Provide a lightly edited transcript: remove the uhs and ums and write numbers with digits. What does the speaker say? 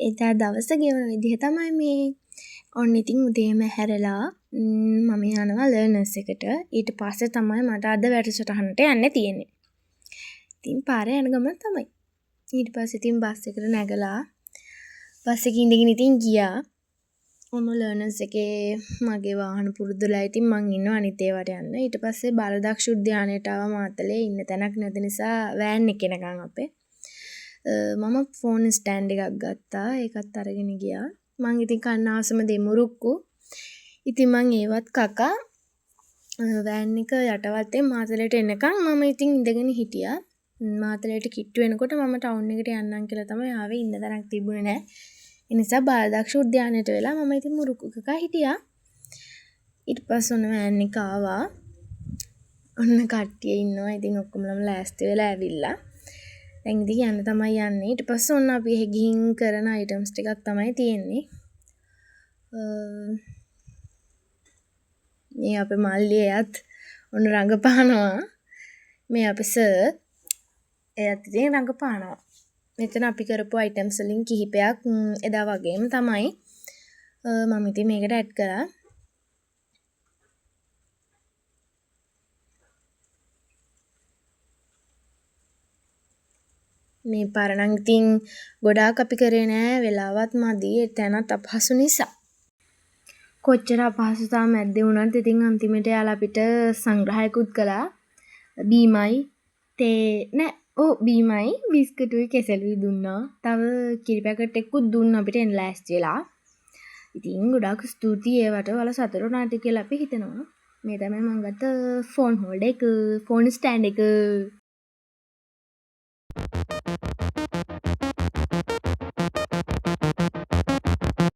එදා දවස ගෙවන විදිහ තමයි මේ. ඔන්න ඉතින් උදේම හැරලා මම යනවා ලර්නර්ස් එකට. ඊට පස්සේ තමයි මට අද වැඩසටහනට යන්න තියෙන්නේ. ඉතින් පාරේ යන ගමන් තමයි. ඊට පස්සේ ඉතින් බස් එකට නැගලා බස් එකේ ඉඳගෙන ඉතින් ගියා. ඔන්න ලර්නර්ස් එකේ මගේ වාහන පුරුදුලා ඉතින් මං ඉන්නවා අනිත් ඒවට යන්න. ඊට පස්සේ බාලදක්ෂ උද්‍යානයට ආවා මාතලේ ඉන්න තැනක් නැති නිසා වෑන් එකේ නැගන් අපේ. මම ෆෝන් ස්ටෑන්ඩ් එකක් ගත්තා. ඒකත් අරගෙන ගියා. මං ඉතින් කන්න ආසම දෙමුරුක්කු. ඉතින් මං ඒවත් කකා වෑන් එක යටවත්තේ මාතලේට එනකන් මම ඉතින් ඉඳගෙන හිටියා. මාතලේට කිට්ටු වෙනකොට මම ටවුන් එකට යන්නම් කියලා තමයි ආවේ. ඉන්න තරක් තිබුණේ නැහැ. ඒ නිසා බාලදක්ෂ උද්‍යානයට වෙලා මම ඉතින් මුරුක්කු කකා හිටියා. ඊට පස්සේ ඔන්න වෑන් එක ආවා. ඔන්න කට්ටිය ඉන්නවා. ඉතින් ඔක්කොමලම ලෑස්ති වෙලා ඇවිල්ලා. දැන් ඉතින් යන්න තමයි යන්නේ. ඊට පස්සේ ඔන්න අපි එහෙ ගිහින් කරන අයිටම්ස් ටිකක් තමයි තියෙන්නේ. මේ අපේ මල්ලියත් ඔන්න රඟපානවා. මේ අපේ සර් එයත් ඉතින් රඟපානවා. මෙතන අපි කරපු අයිටම්ස් වලින් කිහිපයක් එදා වගේම තමයි. මම ඉතින් මේකට ඇඩ් කරා. මේ පාරණන් ඉතින් ගොඩාක් අපි කරේ නෑ. වෙලාවත් මදි. එතනත් අපහසු නිසා. කොච්චර අපහසුතාව මැද්දේ වුණත් ඉතින් අන්තිමට යාලා අපිට සංග්‍රහයකුත් කළා. බීමයි තේ බීමයි බිස්කටුයි කෙසෙලුයි දුන්නා. තව කිරි පැකට් එකකුත් දුන්නා අපිට එන්න ලෑස්ති වෙලා. ඉතින් ගොඩාක් ස්තුතියි ඒවට. ඔයාලා සතුටු වුණාට කියලා අපි හිතනවා. මේ තමයි මම ගත්ත ෆෝන් හෝල්ඩර් එක, ෆෝන් ස්ටෑන්ඩ් එක.